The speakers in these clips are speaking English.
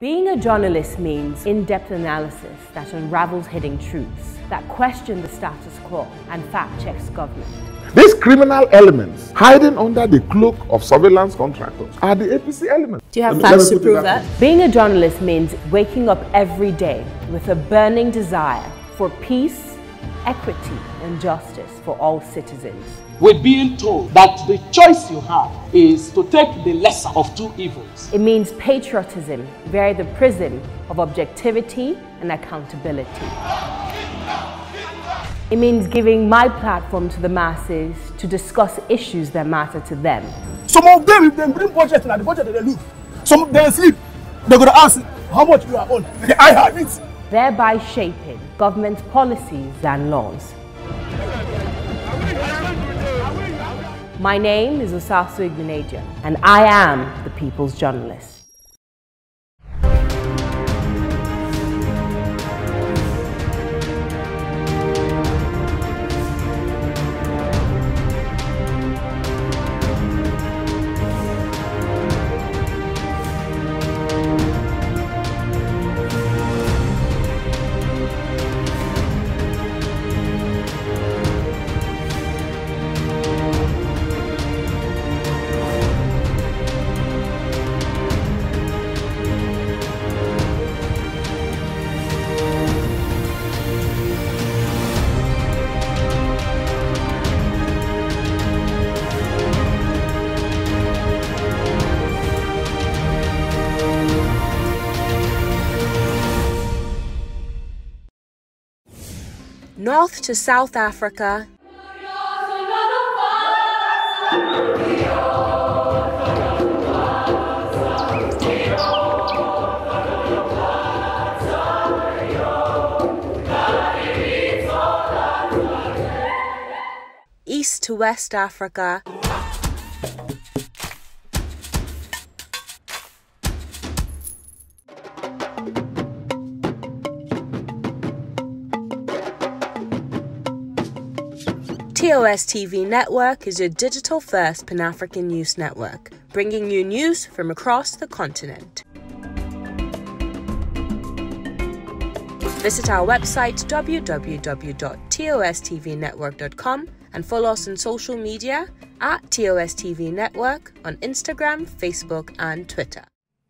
Being a journalist means in-depth analysis that unravels hidden truths, that question the status quo and fact-checks government. These criminal elements hiding under the cloak of surveillance contractors are the APC elements. Do you have facts to prove that? Being a journalist means waking up every day with a burning desire for peace, equity and justice for all citizens. We're being told that the choice you have is to take the lesser of two evils. It means patriotism via the prism of objectivity and accountability. It means giving my platform to the masses to discuss issues that matter to them. Some of them, if they bring budget and the budget they look, some of them sleep. They're going to ask how much you are on. I have it. Thereby shaping government policies and laws. My name is Osasu and I am the People's Journalist. North to South Africa, East to West Africa, TOS TV Network is your digital-first Pan-African news network, bringing you news from across the continent. Visit our website www.tostvnetwork.com and follow us on social media at TOS TV Network on Instagram, Facebook and Twitter.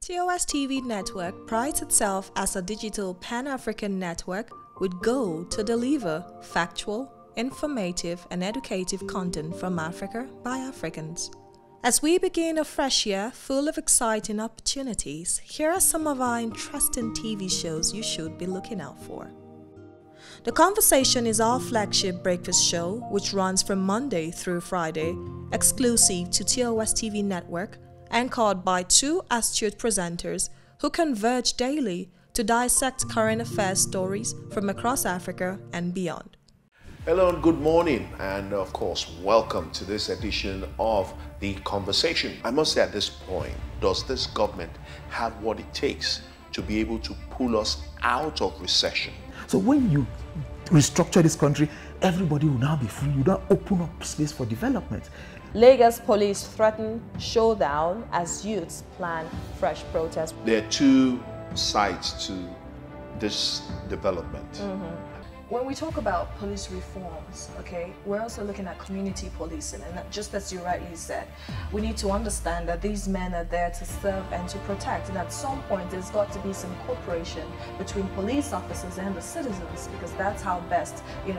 TOS TV Network prides itself as a digital Pan-African network with goal to deliver factual, informative and educative content from Africa by Africans. As we begin a fresh year full of exciting opportunities, here are some of our interesting TV shows you should be looking out for. The Conversation is our flagship breakfast show, which runs from Monday through Friday, exclusive to TOS TV Network, anchored by two astute presenters who converge daily to dissect current affairs stories from across Africa and beyond. Hello and good morning, and of course welcome to this edition of The Conversation. I must say at this point, does this government have what it takes to be able to pull us out of recession? So when you restructure this country, everybody will now be free. You don't open up space for development. Lagos police threaten showdown as youths plan fresh protests. There are two sides to this development. When we talk about police reforms, okay, we're also looking at community policing, and just as you rightly said, we need to understand that these men are there to serve and to protect, and at some point there's got to be some cooperation between police officers and the citizens, because that's how best, it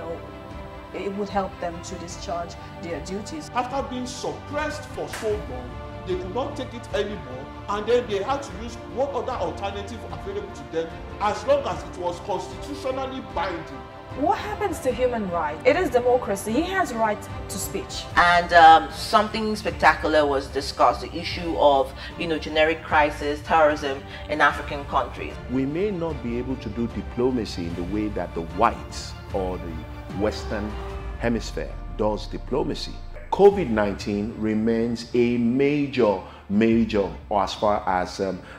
would help them to discharge their duties. After being suppressed for so long, they could not take it anymore, and then they had to use what other alternative available to them, as long as it was constitutionally binding. What happens to human rights? It is democracy. He has right to speech. And something spectacular was discussed, the issue of, generic crisis, terrorism in African countries. We may not be able to do diplomacy in the way that the whites or the Western Hemisphere does diplomacy. COVID-19 remains a major major, or as far as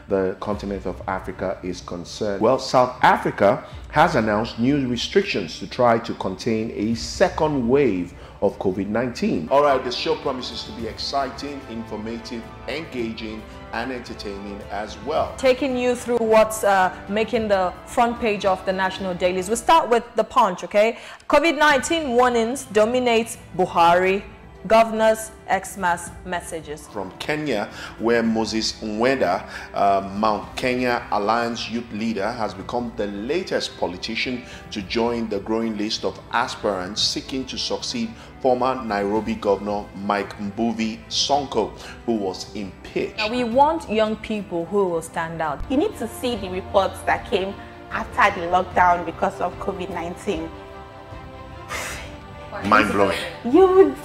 the continent of Africa is concerned. Well, South Africa has announced new restrictions to try to contain a second wave of COVID-19. All right, the show promises to be exciting, informative, engaging, and entertaining as well. Taking you through what's making the front page of the national dailies. We'll start with the Punch, okay? COVID-19 warnings dominate Buhari. Governor's Xmas messages. From Kenya, where Moses Mwenda, Mount Kenya Alliance youth leader, has become the latest politician to join the growing list of aspirants seeking to succeed former Nairobi Governor Mike-Bamiloye who was impeached. Now we want young people who will stand out. You need to see the reports that came after the lockdown because of COVID-19. Mind-blowing. You would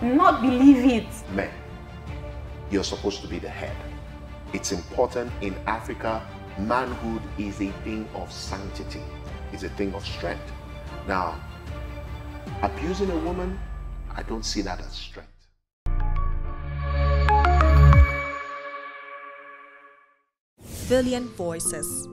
not believe it. Men, you're supposed to be the head. It's important in Africa. Manhood is a thing of sanctity. It's a thing of strength. Now, abusing a woman, I don't see that as strength. Valiant Voices.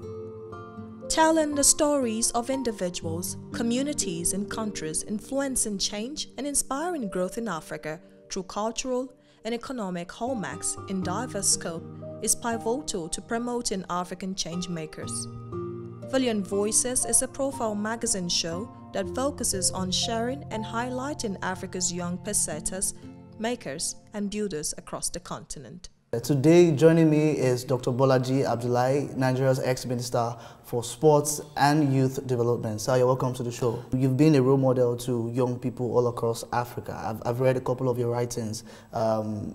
Telling the stories of individuals, communities, and countries influencing change and inspiring growth in Africa through cultural and economic hallmarks in diverse scope is pivotal to promoting African change makers. Valiant Voices is a profile magazine show that focuses on sharing and highlighting Africa's young pacesetters, makers, and builders across the continent. Today, joining me is Dr. Woliagba-YPM, Nigeria's ex-minister for sports and youth development. Sir, you're welcome to the show. You've been a role model to young people all across Africa. I've read a couple of your writings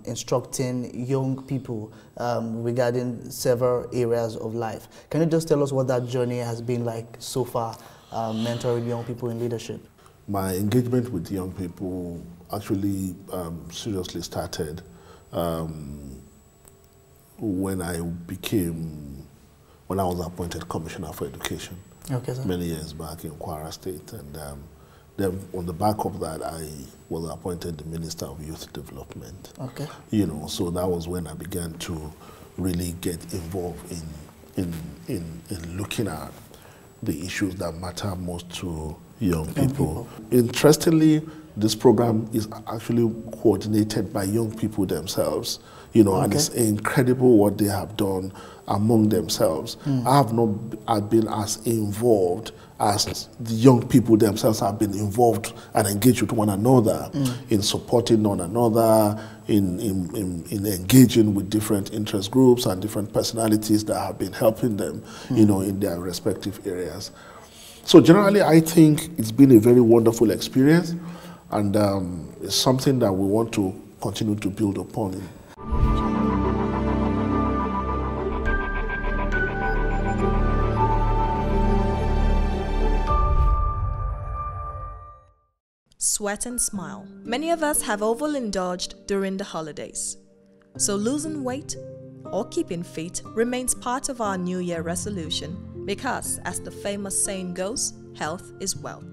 instructing young people regarding several areas of life. Can you just tell us what that journey has been like so far, mentoring young people in leadership? My engagement with young people actually seriously started when I was appointed Commissioner for Education many years back in Kwara State. And then on the back of that, I was appointed the Minister of Youth Development. Okay. You know, so that was when I began to really get involved in looking at the issues that matter most to young people. Interestingly, this program is actually coordinated by young people themselves, you know, and it's incredible what they have done among themselves. I have not been as involved as the young people themselves have been involved and engaged with one another in supporting one another, in engaging with different interest groups and different personalities that have been helping them, you know, in their respective areas. So generally, I think it's been a very wonderful experience, and it's something that we want to continue to build upon. Sweat and smile. Many of us have overindulged during the holidays. So losing weight or keeping fit remains part of our New Year resolution because, as the famous saying goes, health is wealth.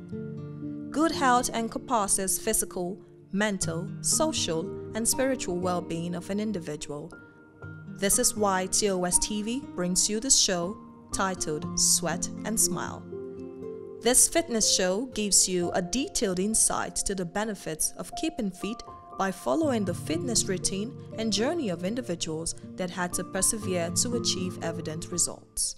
Good health encompasses physical, mental, social, and spiritual well-being of an individual. This is why TOS TV brings you the show titled Sweat and Smile. This fitness show gives you a detailed insight to the benefits of keeping fit by following the fitness routine and journey of individuals that had to persevere to achieve evident results.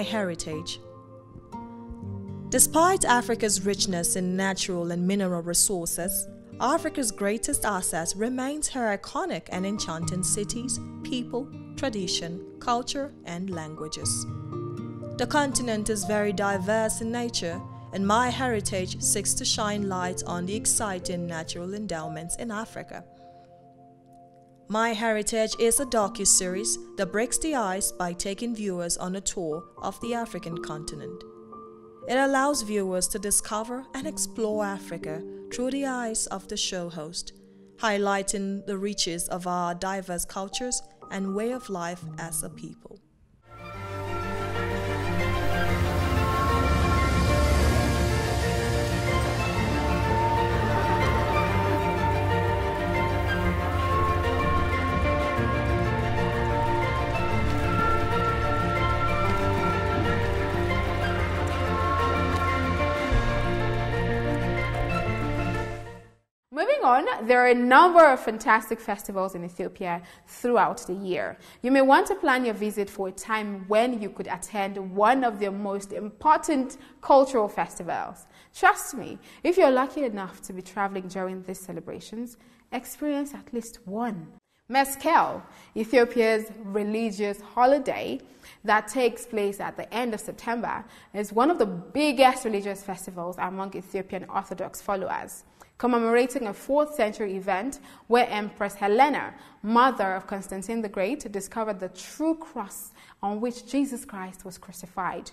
My heritage. Despite Africa's richness in natural and mineral resources, Africa's greatest asset remains her iconic and enchanting cities, people, tradition, culture, and languages. The continent is very diverse in nature, and My Heritage seeks to shine light on the exciting natural endowments in Africa. My Heritage is a docu-series that breaks the ice by taking viewers on a tour of the African continent. It allows viewers to discover and explore Africa through the eyes of the show host, highlighting the riches of our diverse cultures and way of life as a people. Moving on, there are a number of fantastic festivals in Ethiopia throughout the year. You may want to plan your visit for a time when you could attend one of their most important cultural festivals. Trust me, if you're lucky enough to be traveling during these celebrations, experience at least one. Meskel, Ethiopia's religious holiday that takes place at the end of September, is one of the biggest religious festivals among Ethiopian Orthodox followers, commemorating a 4th century event where Empress Helena, mother of Constantine the Great, discovered the true cross on which Jesus Christ was crucified.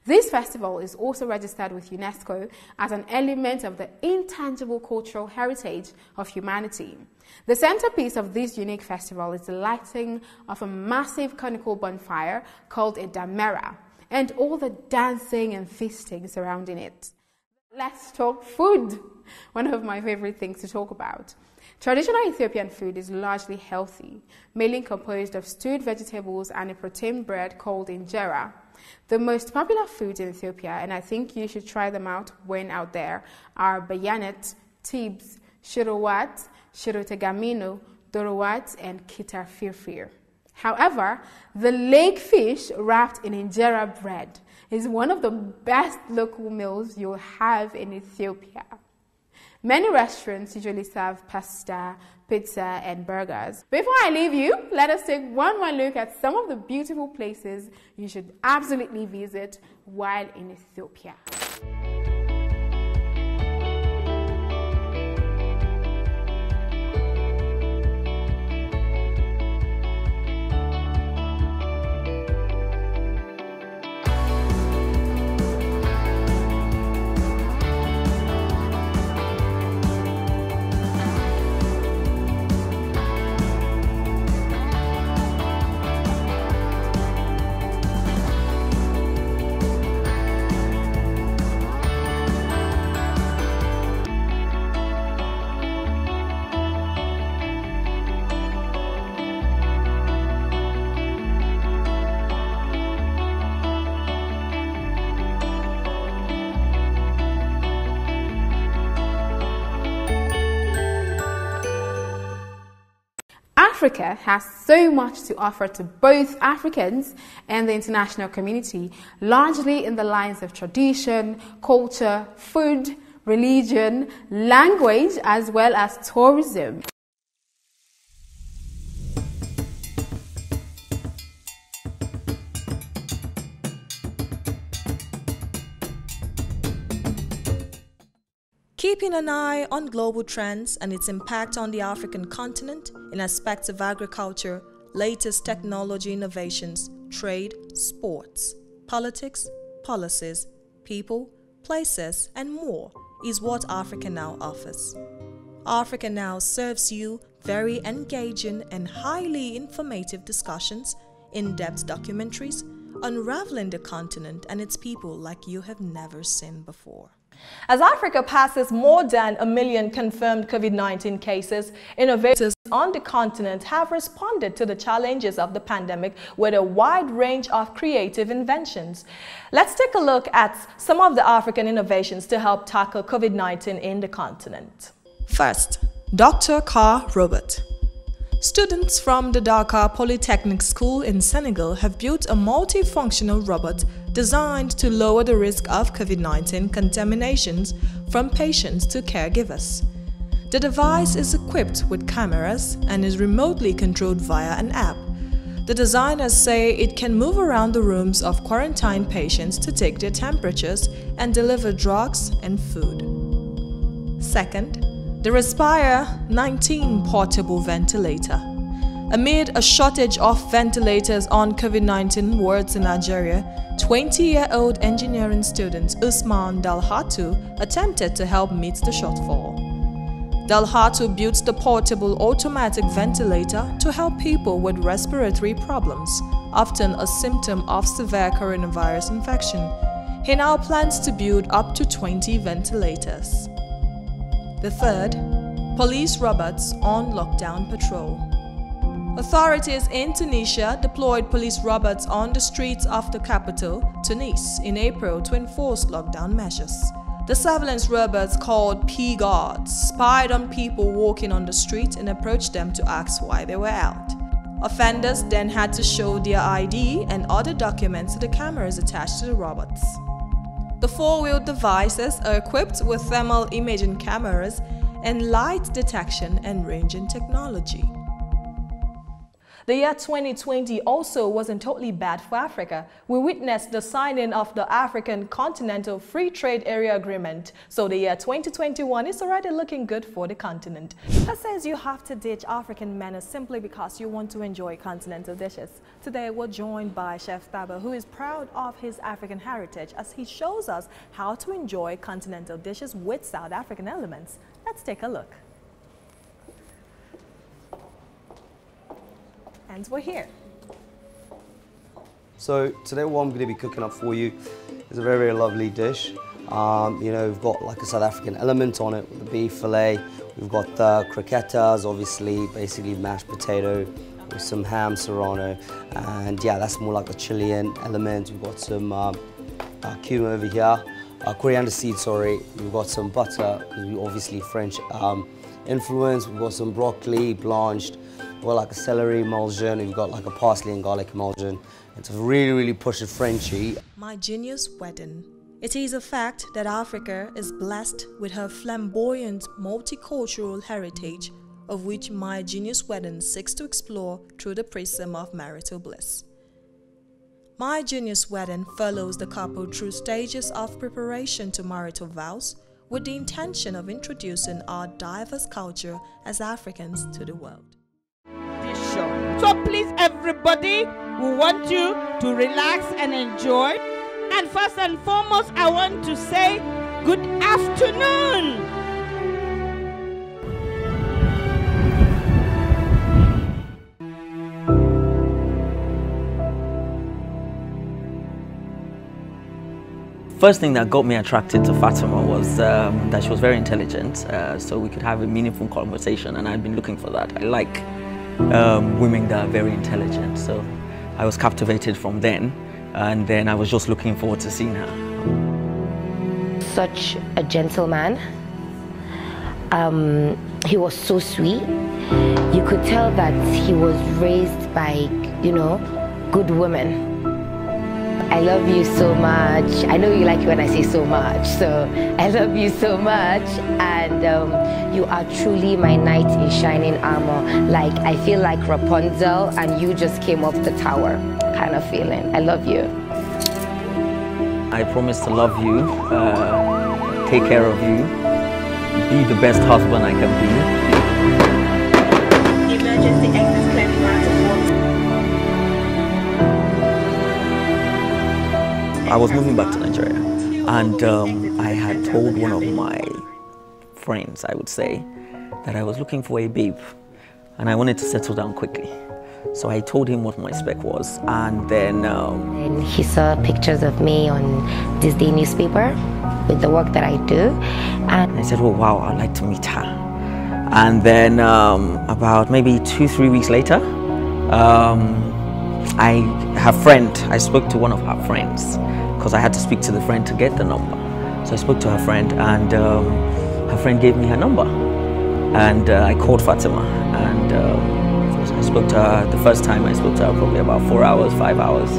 This festival is also registered with UNESCO as an element of the intangible cultural heritage of humanity. The centerpiece of this unique festival is the lighting of a massive conical bonfire called a damera, and all the dancing and feasting surrounding it. Let's talk food, one of my favorite things to talk about. Traditional Ethiopian food is largely healthy, mainly composed of stewed vegetables and a protein bread called injera. The most popular foods in Ethiopia, and I think you should try them out when out there, are bayanet, tibs, shirowat, shirotegamino, dorowat, and kitar firfir. However, the lake fish wrapped in injera bread is one of the best local meals you'll have in Ethiopia. Many restaurants usually serve pasta, pizza, and burgers. Before I leave you, let us take one more look at some of the beautiful places you should absolutely visit while in Ethiopia. Africa has so much to offer to both Africans and the international community, largely in the lines of tradition, culture, food, religion, language, as well as tourism. Keeping an eye on global trends and its impact on the African continent in aspects of agriculture, latest technology innovations, trade, sports, politics, policies, people, places, and more is what Africa Now offers. Africa Now serves you very engaging and highly informative discussions, in-depth documentaries, unraveling the continent and its people like you have never seen before. As Africa passes more than 1 million confirmed COVID-19 cases, innovators on the continent have responded to the challenges of the pandemic with a wide range of creative inventions. Let's take a look at some of the African innovations to help tackle COVID-19 in the continent. First, Dr. Car Robot. Students from the Dakar Polytechnic School in Senegal have built a multifunctional robot designed to lower the risk of COVID-19 contaminations from patients to caregivers. The device is equipped with cameras and is remotely controlled via an app. The designers say it can move around the rooms of quarantined patients to take their temperatures and deliver drugs and food. Second, the Respire 19 portable ventilator. Amid a shortage of ventilators on COVID-19 wards in Nigeria, 20-year-old engineering student Usman Dalhatu attempted to help meet the shortfall. Dalhatu built the portable automatic ventilator to help people with respiratory problems, often a symptom of severe coronavirus infection. He now plans to build up to 20 ventilators. The third, police robots on lockdown patrol. Authorities in Tunisia deployed police robots on the streets of the capital, Tunis, in April to enforce lockdown measures. The surveillance robots, called P-guards, spied on people walking on the street and approached them to ask why they were out. Offenders then had to show their ID and other documents to the cameras attached to the robots. The four-wheeled devices are equipped with thermal imaging cameras and light detection and ranging technology. The year 2020 also wasn't totally bad for Africa. We witnessed the signing of the African Continental Free Trade Area Agreement. So the year 2021 is already looking good for the continent. That says you have to ditch African manners simply because you want to enjoy continental dishes. Today we're joined by Chef Taba, who is proud of his African heritage as he shows us how to enjoy continental dishes with South African elements. Let's take a look. And we're here. So today what I'm going to be cooking up for you is a very, very lovely dish. You know, we've got like a South African element on it with the beef fillet. We've got the croquetas, obviously, basically mashed potato with some ham serrano. And yeah, that's more like a Chilean element. We've got some cumin over here, coriander seeds, sorry. We've got some butter, because we're obviously French influence. We've got some broccoli blanched. We've got like a celery emulsion, we've got like a parsley and garlic emulsion. It's a really, really pushy Frenchy. My genius wedding. It is a fact that Africa is blessed with her flamboyant multicultural heritage, of which My Genius Wedding seeks to explore through the prism of marital bliss. My Genius Wedding follows the couple through stages of preparation to marital vows, with the intention of introducing our diverse culture as Africans to the world. So please everybody, we want you to relax and enjoy. And first and foremost, I want to say good afternoon. First thing that got me attracted to Fatima was that she was very intelligent, so we could have a meaningful conversation, and I'd been looking for that. I like women that are very intelligent, so I was captivated from then, and then I was just looking forward to seeing her. Such a gentleman. He was so sweet. You could tell that he was raised by, you know, good women. I love you so much. I know you like it when I say so much, so I love you so much, and you are truly my knight in shining armor. Like, I feel like Rapunzel and you just came up the tower kind of feeling. I love you. I promise to love you, take care of you, be the best husband I can be. Emergency exit clearing out of water. I was moving back to Nigeria, and I had told one of my friends, I would say, that I was looking for a babe, and I wanted to settle down quickly. So I told him what my spec was, and then... And he saw pictures of me on this day newspaper with the work that I do. And I said, oh wow, I'd like to meet her. And then about maybe 2-3 weeks later, her friend, I spoke to one of her friends, because I had to speak to the friend to get the number. So I spoke to her friend, and her friend gave me her number. And I called Fatima, and I spoke to her the first time. I spoke to her probably about 4 hours, 5 hours.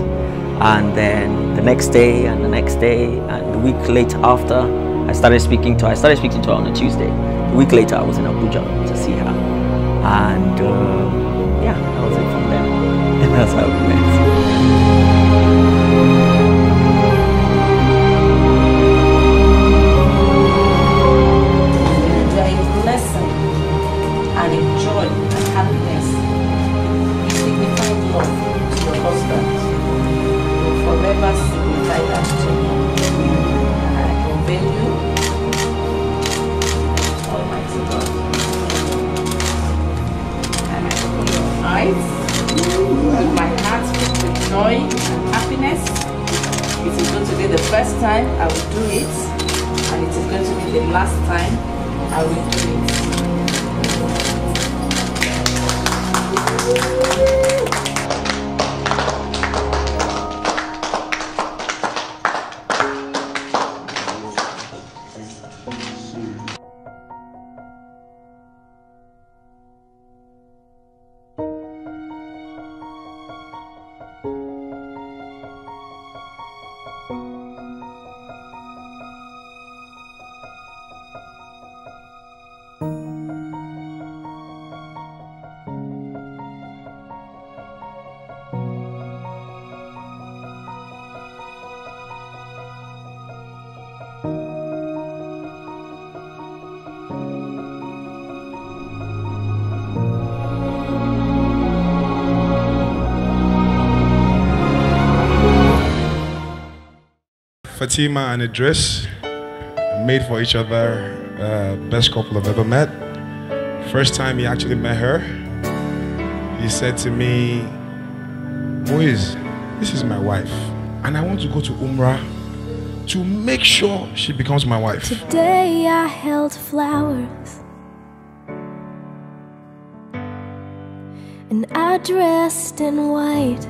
And then the next day and the next day and the week later after, I started speaking to her on a Tuesday. A week later, I was in Abuja to see her. And yeah, that was it from there. And that's how we met. And enjoy and happiness. You signify love to your husband. You will forever signify that to him. And I convey you, Almighty God. And I open your eyes, and my heart filled with joy and happiness. It is going to be the first time I will do it, and it is going to be the last time I will do it. Fatima and Idris, made for each other, best couple I've ever met. First time he actually met her, he said to me, Moise, this is my wife, and I want to go to Umrah to make sure she becomes my wife. Today I held flowers, and I dressed in white.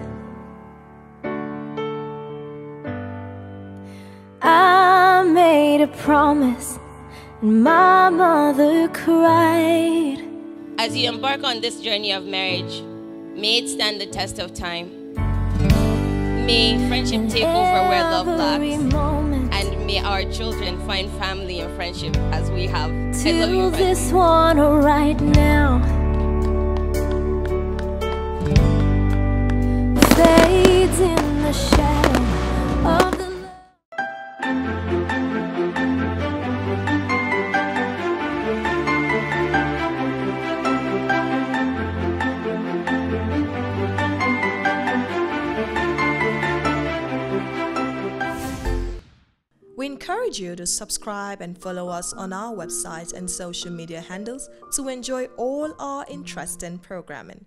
I made a promise, and my mother cried. As you embark on this journey of marriage, may it stand the test of time. May friendship take over where love lacks, and may our children find family and friendship as we have. I love you, friend. This one right now fades in the shadow of the We encourage you to subscribe and follow us on our website and social media handles to enjoy all our interesting programming.